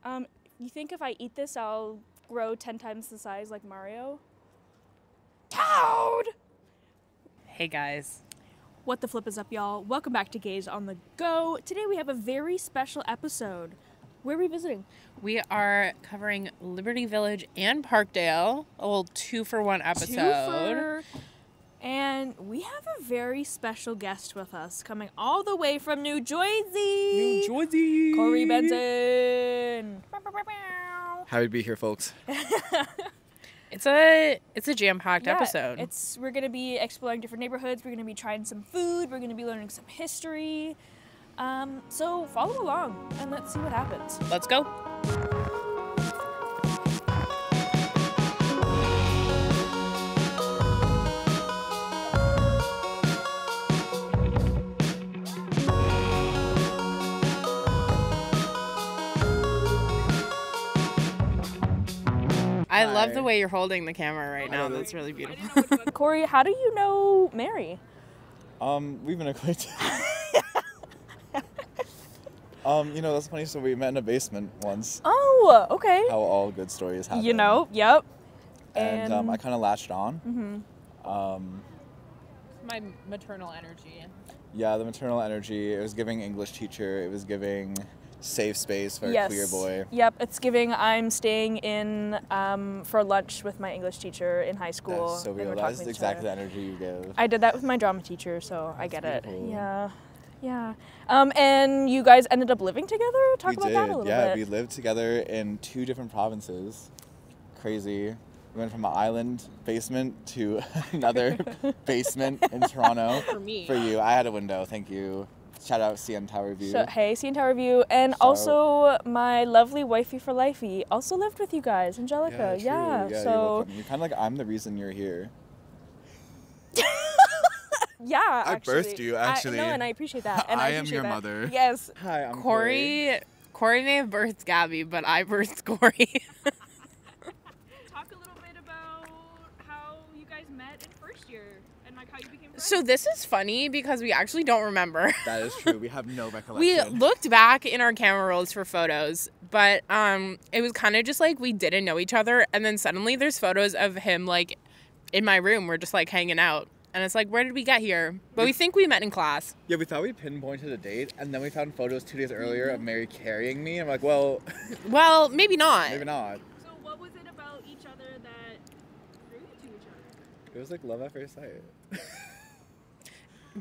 You think if I eat this, I'll grow 10 times the size like Mario? Toad! Hey guys. What the flip is up, y'all? Welcome back to Gaze on the Go. Today we have a very special episode. Where are we visiting? We are covering Liberty Village and Parkdale. A little 2-for-1 episode. Twofer. And we have a very special guest with us coming all the way from New Jersey. Cory Benson. Happy to be here, folks. It's a jam-packed episode. We're gonna be exploring different neighborhoods. We're gonna be trying some food. We're gonna be learning some history. So follow along and let's see what happens. Let's go. I love the way you're holding the camera right now. That's really beautiful. Cory, how do you know Mary? We've been acquainted. That's funny. So we met in a basement once. Oh, okay. How all good stories happen. Yep. And I kind of latched on. My maternal energy. Yeah, the maternal energy. It was giving English teacher. It was giving safe space for a queer boy. Yep, it's giving I'm staying in for lunch with my English teacher in high school. That's so real. That's exactly the energy you give. I did that with my drama teacher, so I get beautiful. it. Yeah. And you guys ended up living together? Talk about that a little bit. Yeah, we lived together in 2 different provinces. Crazy. We went from an island basement to another basement in Toronto. For me. For you. I had a window, thank you. Shout out CN Tower View. So, hey, CN Tower View. And also my lovely wifey for lifey also lived with you guys, Angelica. Yeah. So you're kind of like, I'm the reason you're here. Yeah, actually. I birthed you, actually. No, and I appreciate that. And I am your mother. Yes. Hi, I'm Cory may have birthed Gabby, but I birthed Cory. Talk a little bit about how you guys met in first year and like how you became friends. So this is funny because we actually don't remember. That is true. We have no recollection. We looked back in our camera rolls for photos, but it was kind of just like we didn't know each other, and then suddenly there's photos of him like in my room. We're just like hanging out. And it's like, where did we get here? But we think we met in class. Yeah, we thought we pinpointed a date, and then we found photos 2 days earlier of Mary carrying me. I'm like, well... Well, maybe not. Maybe not. So what was it about each other that drew you to each other? It was like love at first sight.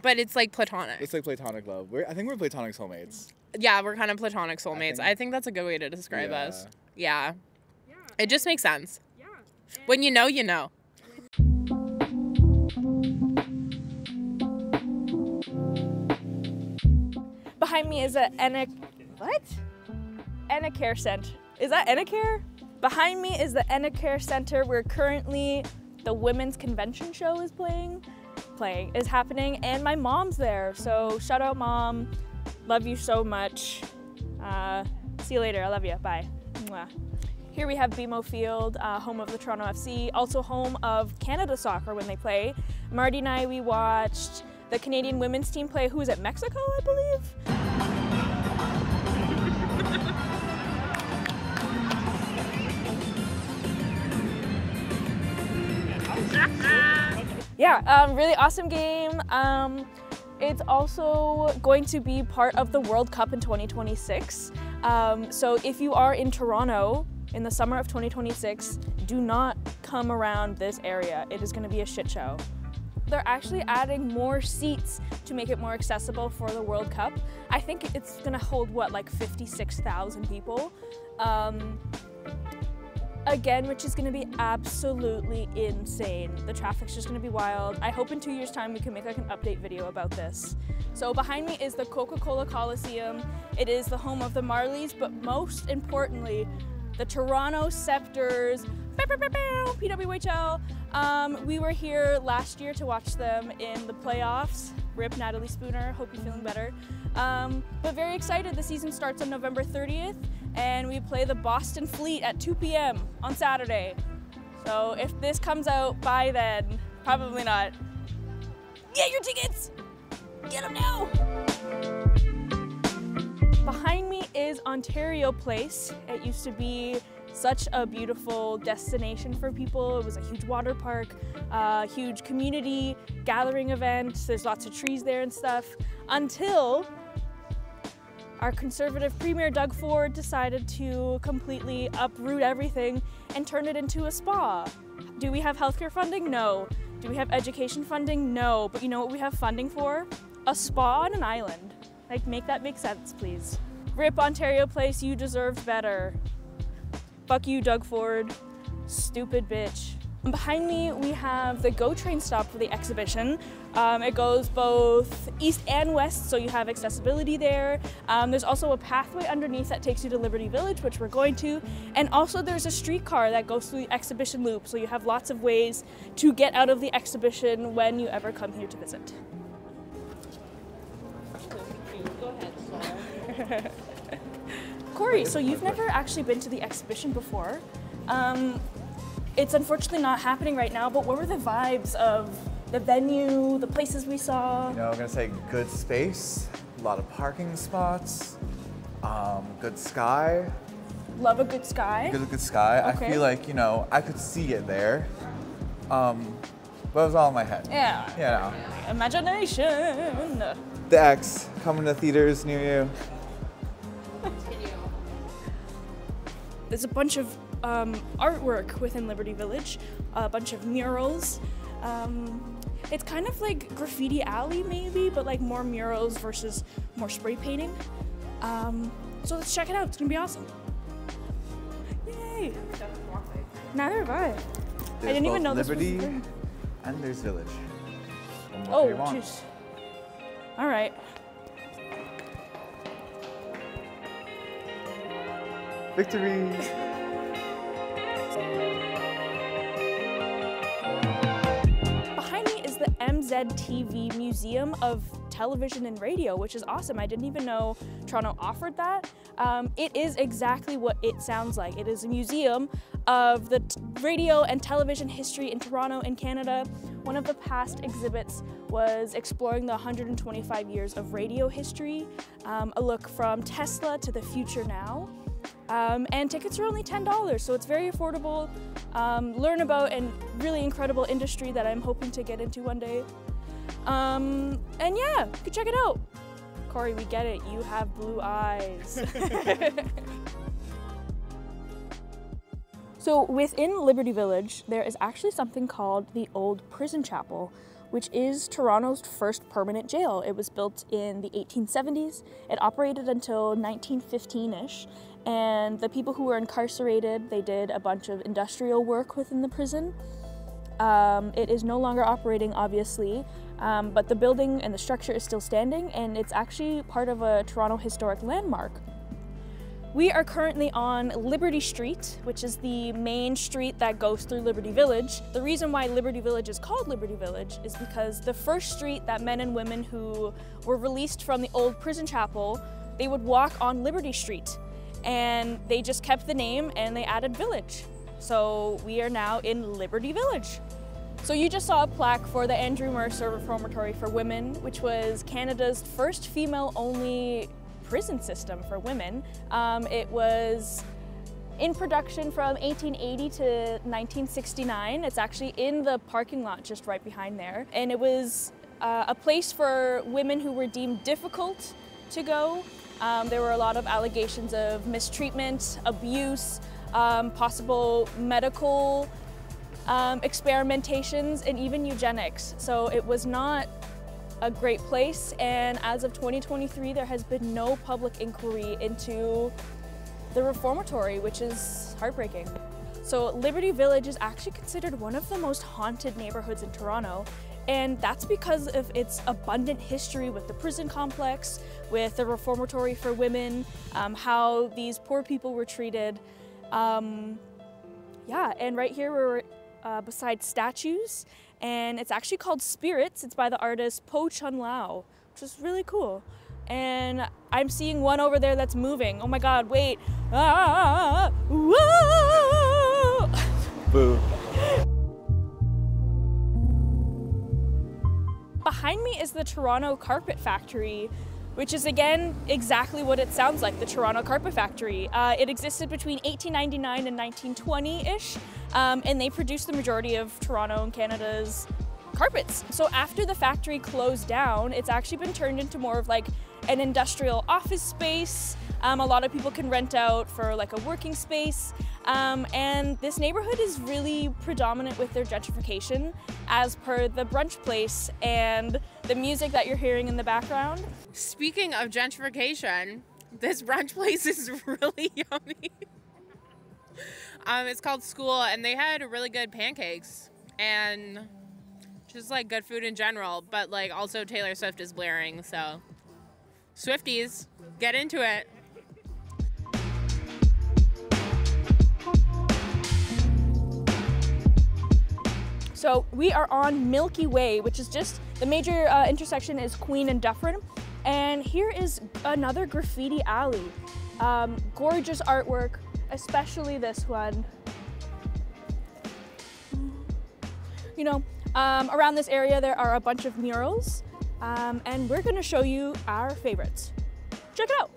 But it's like platonic. It's like platonic love. I think we're platonic soulmates. Yeah, we're kind of platonic soulmates. I think that's a good way to describe us. Yeah. It just makes sense. Yeah. When you know, you know. Behind me is Anna Care Center. Is that Anna Care? Behind me is the Anna Care Center where currently the women's convention show is happening, and my mom's there. So shout out, Mom. Love you so much. See you later. I love you. Bye. Mwah. Here we have BMO Field, home of the Toronto FC, also home of Canada Soccer when they play. Marty and I, we watched the Canadian women's team play. Who is it? Mexico, I believe? Yeah, really awesome game. It's also going to be part of the World Cup in 2026. So if you are in Toronto in the summer of 2026, do not come around this area. It is going to be a shit show. They're actually adding more seats to make it more accessible for the World Cup. I think it's gonna hold, what, like 56,000 people? Again, which is gonna be absolutely insane. The traffic's just gonna be wild. I hope in 2 years' time we can make like an update video about this. So behind me is the Coca-Cola Coliseum. It is the home of the Marlies, but most importantly, the Toronto Scepters, PWHL. We were here last year to watch them in the playoffs. Rip Natalie Spooner, hope you're feeling better. But very excited, the season starts on November 30th and we play the Boston Fleet at 2 p.m. on Saturday. So if this comes out by then, probably not. Get your tickets! Get them now! Behind me is is Ontario Place. It used to be such a beautiful destination for people. It was a huge water park, huge community gathering event. There's lots of trees there and stuff, until our Conservative Premier Doug Ford decided to completely uproot everything and turn it into a spa. Do we have healthcare funding? No. Do we have education funding? No. But you know what we have funding for? A spa on an island. Like, make that make sense, please. Rip Ontario Place, you deserved better. Fuck you, Doug Ford. Stupid bitch. Behind me, we have the GO train stop for the exhibition. It goes both east and west, so you have accessibility there. There's also a pathway underneath that takes you to Liberty Village, which we're going to. And also there's a streetcar that goes through the exhibition loop, so you have lots of ways to get out of the exhibition when you ever come here to visit. Go ahead, Cory, so you've never actually been to the exhibition before. It's unfortunately not happening right now, but what were the vibes of the venue, the places we saw? You know, I'm gonna say good space, a lot of parking spots, good sky. Love a good sky? Good sky. Okay. I feel like, you know, I could see it there, but it was all in my head. Yeah. You know. Imagination. The X, coming to theaters near you. There's a bunch of artwork within Liberty Village, a bunch of murals. It's kind of like Graffiti Alley maybe, but like more murals versus more spray painting. So let's check it out, it's gonna be awesome. Yay! Neither have I. There's I didn't even know Liberty this was a thing. and there's Village. Oh, jeez. All right. Victory! Behind me is the MZTV Museum of Television and Radio, which is awesome. I didn't even know Toronto offered that. It is exactly what it sounds like. It is a museum of the radio and television history in Toronto and Canada. One of the past exhibits was exploring the 125 years of radio history, a look from Tesla to the future now. And tickets are only $10, so it's very affordable. Learn about a really incredible industry that I'm hoping to get into one day. And yeah, you can check it out. Cory, we get it, you have blue eyes. So within Liberty Village, there is actually something called the Old Prison Chapel, which is Toronto's first permanent jail. It was built in the 1870s. It operated until 1915-ish. And the people who were incarcerated, they did a bunch of industrial work within the prison. It is no longer operating, obviously, but the building and the structure is still standing, and it's actually part of a Toronto historic landmark. We are currently on Liberty Street, which is the main street that goes through Liberty Village. The reason why Liberty Village is called Liberty Village is because the first street that men and women who were released from the old prison chapel, they would walk on Liberty Street. And they just kept the name and they added village. So we are now in Liberty Village. So you just saw a plaque for the Andrew Mercer Reformatory for Women, which was Canada's first female-only prison system for women. It was in production from 1880 to 1969. It's actually in the parking lot just right behind there. And it was a place for women who were deemed difficult to go. There were a lot of allegations of mistreatment, abuse, possible medical experimentations, and even eugenics. So it was not a great place, and as of 2023, there has been no public inquiry into the reformatory, which is heartbreaking. So Liberty Village is actually considered one of the most haunted neighborhoods in Toronto, and that's because of its abundant history with the prison complex, with the reformatory for women, how these poor people were treated. Yeah, and right here we're beside statues, and it's actually called Spirits. It's by the artist Po Chun Lao, which is really cool. And I'm seeing one over there that's moving. Oh my God, wait. Ah, whoa! Boo. Behind me is the Toronto Carpet Factory. which is again exactly what it sounds like, the Toronto Carpet Factory. It existed between 1899 and 1920-ish, and they produced the majority of Toronto and Canada's carpets. So after the factory closed down, it's actually been turned into more of like an industrial office space. A lot of people can rent out for like a working space. And this neighborhood is really predominant with their gentrification, as per the brunch place and the music that you're hearing in the background. Speaking of gentrification, this brunch place is really yummy. It's called School, and they had really good pancakes and just like good food in general, but like also Taylor Swift is blaring, so Swifties, get into it. So we are on Milky Way, which is just, the major intersection is Queen and Dufferin. And here is another graffiti alley. Gorgeous artwork, especially this one. You know, around this area there are a bunch of murals, and we're gonna show you our favorites. Check it out.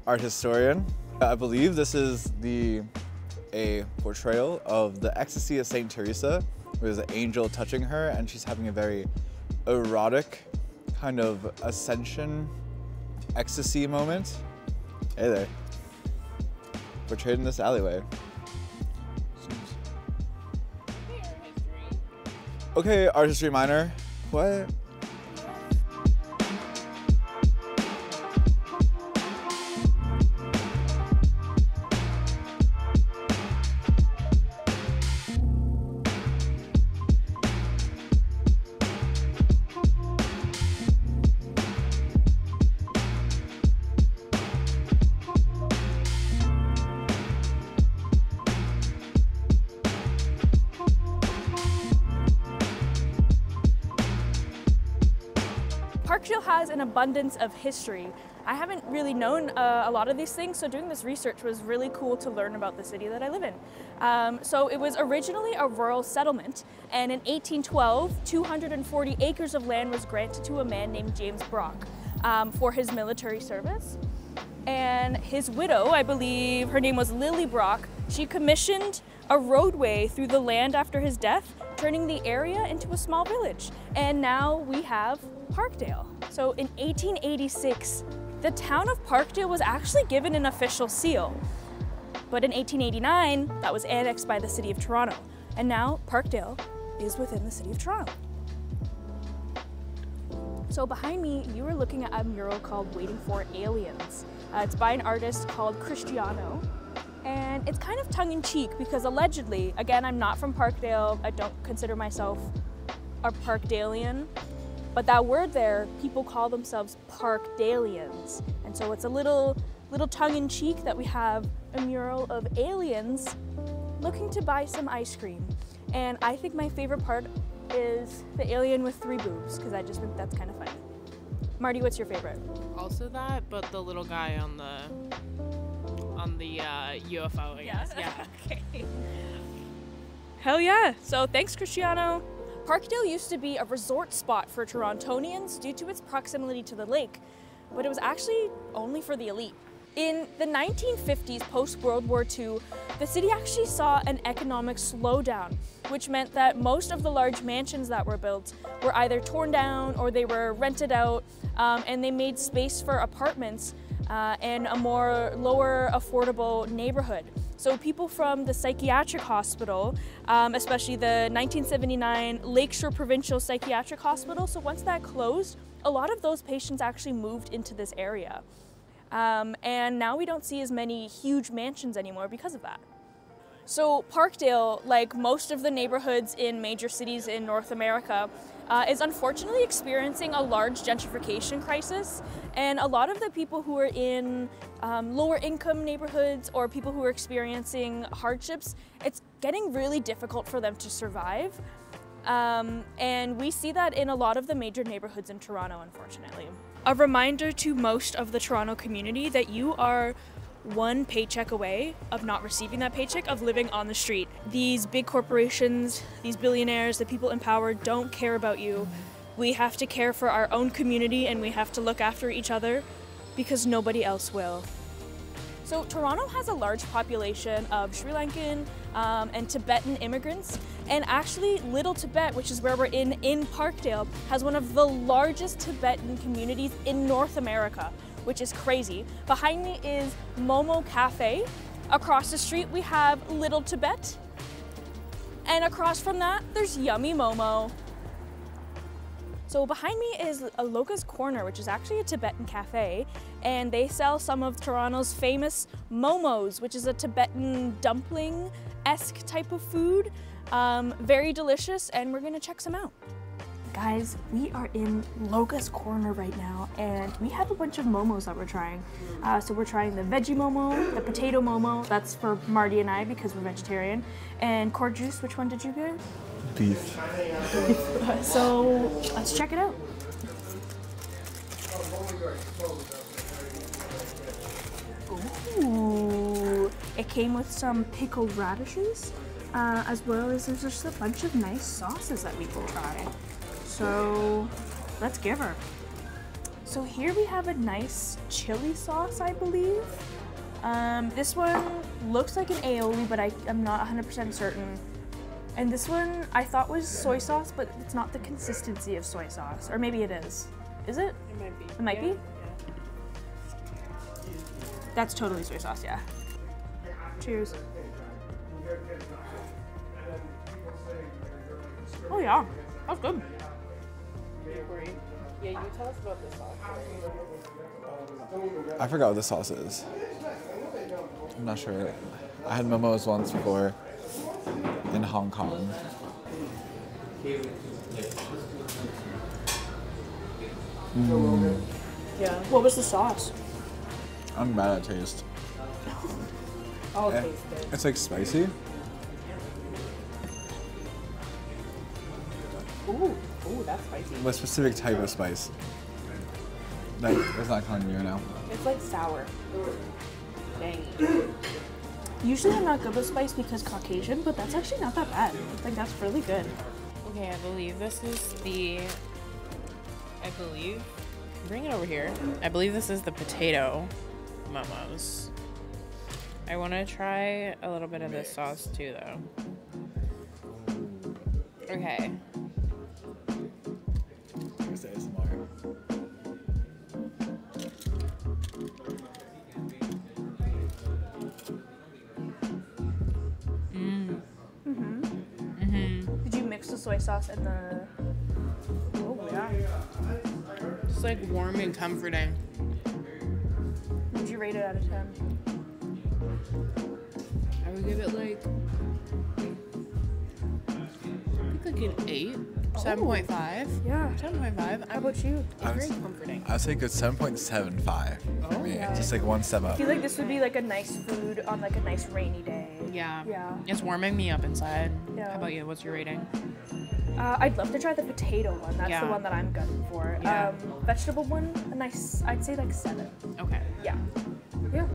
Art historian. I believe this is a portrayal of the ecstasy of Saint Teresa. There's an angel touching her, and she's having a very erotic kind of ascension, ecstasy moment. Hey there. Portrayed in this alleyway. Okay, art history minor. What? Parkdale has an abundance of history. I haven't really known a lot of these things, so doing this research was really cool to learn about the city that I live in. So it was originally a rural settlement, and in 1812, 240 acres of land was granted to a man named James Brock for his military service. And his widow, I believe her name was Lily Brock, she commissioned a roadway through the land after his death, turning the area into a small village. And now we have Parkdale. So in 1886, the town of Parkdale was actually given an official seal. But in 1889, that was annexed by the city of Toronto. And now Parkdale is within the city of Toronto. So behind me, you are looking at a mural called Waiting for Aliens. It's by an artist called Cristiano. And it's kind of tongue-in-cheek because allegedly, again, I'm not from Parkdale, I don't consider myself a Parkdalian, but that word there, people call themselves Parkdalians. And so it's a little tongue-in-cheek that we have a mural of aliens looking to buy some ice cream. And I think my favorite part is the alien with 3 boobs, because I just think that's kind of funny. Marty, what's your favorite? Also that, but the little guy on the UFO, I guess. Yeah. Okay. Hell yeah. So thanks, Cristiano. Parkdale used to be a resort spot for Torontonians due to its proximity to the lake, but it was actually only for the elite. In the 1950s, post-World War II, the city actually saw an economic slowdown, which meant that most of the large mansions that were built were either torn down or they were rented out, and they made space for apartments and a more lower affordable neighborhood. So people from the psychiatric hospital, especially the 1979 Lakeshore Provincial Psychiatric Hospital, so once that closed, a lot of those patients actually moved into this area. And now we don't see as many huge mansions anymore because of that. So Parkdale, like most of the neighborhoods in major cities in North America, is unfortunately experiencing a large gentrification crisis. And a lot of the people who are in lower income neighborhoods or people who are experiencing hardships, it's getting really difficult for them to survive. And we see that in a lot of the major neighborhoods in Toronto, unfortunately. A reminder to most of the Toronto community that you are one paycheck away of not receiving that paycheck, of living on the street. These big corporations, these billionaires, the people in power don't care about you. We have to care for our own community and we have to look after each other because nobody else will. So Toronto has a large population of Sri Lankan and Tibetan immigrants, and actually Little Tibet, which is where we're in Parkdale, has one of the largest Tibetan communities in North America, which is crazy. Behind me is Momo Cafe. Across the street we have Little Tibet, and across from that there's Yummy Momo. So behind me is Aloka's Corner, which is actually a Tibetan cafe, and they sell some of Toronto's famous momos, which is a Tibetan dumpling-esque type of food. Very delicious, and we're gonna check some out. Guys, we are in Loka's Corner right now, and we have a bunch of momos that we're trying. So we're trying the veggie momo, the potato momo, that's for Marty and I because we're vegetarian, and cord juice, which one did you get? Beef. So let's check it out. Ooh, it came with some pickled radishes, as well as there's just a bunch of nice sauces that we can try. So let's give her. So here we have a nice chili sauce, I believe. This one looks like an aioli, but I'm not 100% certain. And this one I thought was soy sauce, but it's not the consistency of soy sauce. Or maybe it is. Is it? It might be. It might be? That's totally soy sauce, yeah. Cheers. Oh yeah, that's good. Yeah, you tell us about this sauce. I forgot what the sauce is. I'm not sure. I had momos once before in Hong Kong. Yeah. What was the sauce? I'm mad at taste. I'll taste it. It's like spicy. Ooh, that's spicy. What specific type of spice? Like, it's not coming near now. It's like sour. Dang. Usually I'm not good with spice because Caucasian, but that's actually not that bad. I think that's really good. Okay, I believe this is the, bring it over here. I believe this is the potato momos. I want to try a little bit of this sauce too, though. Okay. Here's ASMR. Did you mix the soy sauce and the... Oh yeah. It's like warm and comforting. Would you rate it out of 10? I would give it like an 8, 7.5. Yeah. 7.5. How about you? It's very comforting. I'd say good 7.75 for me. Just like one step I up. feel like this would be like a nice food on like a nice rainy day. Yeah. Yeah. It's warming me up inside. Yeah. How about you? What's your rating? I'd love to try the potato one. That's Yeah. the one that I'm gunning for. Yeah. Vegetable one, a nice, I'd say like 7. Okay. Yeah. Yeah.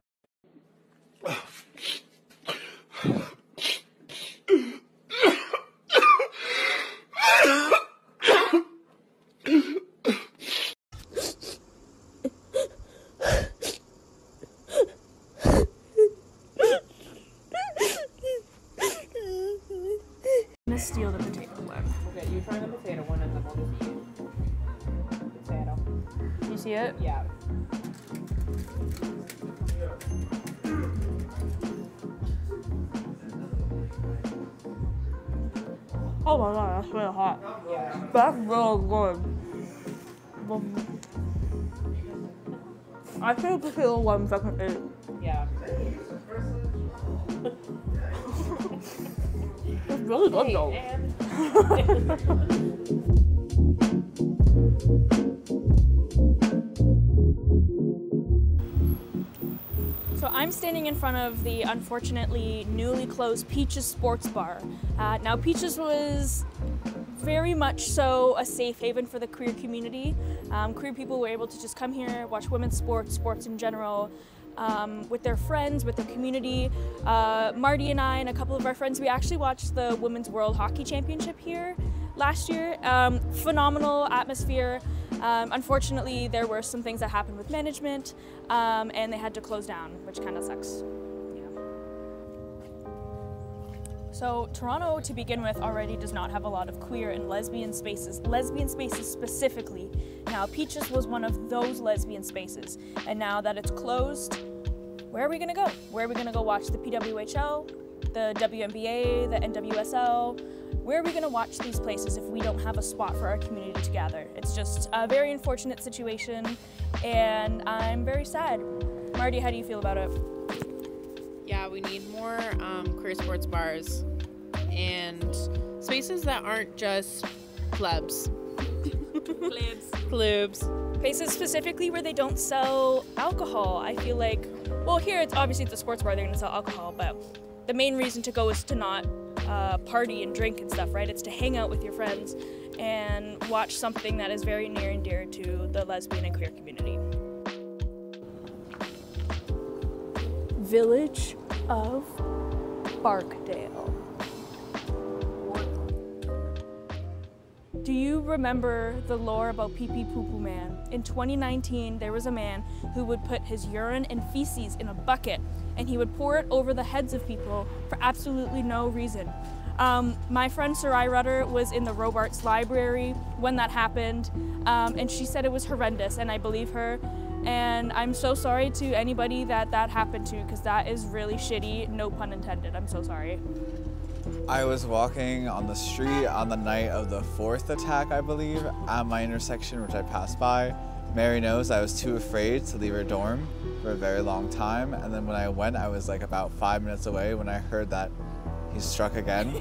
I'm gonna steal the potato one. Okay, you try the potato one and then we'll just eat potato. You see it? Yeah. Oh my god, that's really hot. Yeah. That's really good. I think the potato one's like an 8. Yeah. It's really good though. So I'm standing in front of the unfortunately newly closed Peaches Sports Bar. Now Peaches was very much so a safe haven for the queer community. Queer people were able to just come here, watch women's sports, sports in general, with their friends, with their community. Marty and I and a couple of our friends, we actually watched the Women's World Hockey Championship here last year. Phenomenal atmosphere. Unfortunately, there were some things that happened with management, and they had to close down, which kind of sucks. So Toronto, to begin with, already does not have a lot of queer and lesbian spaces specifically. Now, Peaches was one of those lesbian spaces, and now that it's closed, where are we gonna go? Where are we gonna go watch the PWHL, the WNBA, the NWSL? Where are we gonna watch these places if we don't have a spot for our community to gather? It's just a very unfortunate situation, and I'm very sad. Marty, how do you feel about it? Yeah, we need more queer sports bars and spaces that aren't just clubs. Clubs. Places specifically where they don't sell alcohol. I feel like, well, here it's obviously the sports bar, they're gonna sell alcohol, but the main reason to go is to not party and drink and stuff, right? It's to hang out with your friends and watch something that is very near and dear to the lesbian and queer community. Village of Parkdale. Do you remember the lore about Pee Pee Poo Poo Man? In 2019, there was a man who would put his urine and feces in a bucket and he would pour it over the heads of people for absolutely no reason. My friend Sarai Rudder was in the Robarts Library when that happened, and she said it was horrendous, and I believe her. And I'm so sorry to anybody that happened to, because that is really shitty, no pun intended. I'm so sorry. I was walking on the street on the night of the 4th attack, I believe, at my intersection, which I passed by. Mary knows I was too afraid to leave her dorm for a very long time. And then when I went, I was like about 5 minutes away when I heard that he struck again.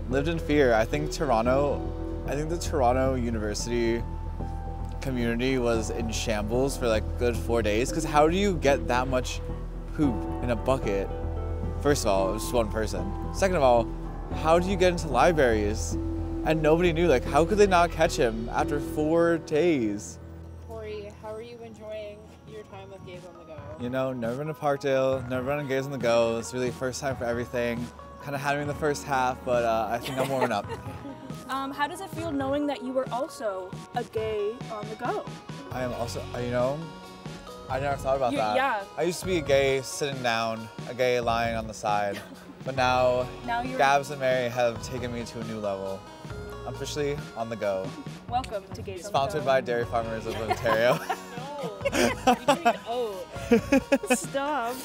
Lived in fear. I think the Toronto University community was in shambles for like a good 4 days, because how do you get that much poop in a bucket? First of all, it was just one person. Second of all, how do you get into libraries? And nobody knew, like, how could they not catch him after 4 days? Cory, how are you enjoying your time with Gays on the Go? You know, never been to Parkdale, never been on Gays on the Go. It's really first time for everything. Kind of had me in the first half, but I think I'm warming up. How does it feel knowing that you were also a gay on the go? I am also, you know, I never thought about that. Yeah. I used to be a gay sitting down, a gay lying on the side, but now Gabs and Mary have taken me to a new level. I'm officially on the go. Welcome to Gays on the Go. Sponsored by Dairy Farmers of Ontario. No, we drink oat. Stop.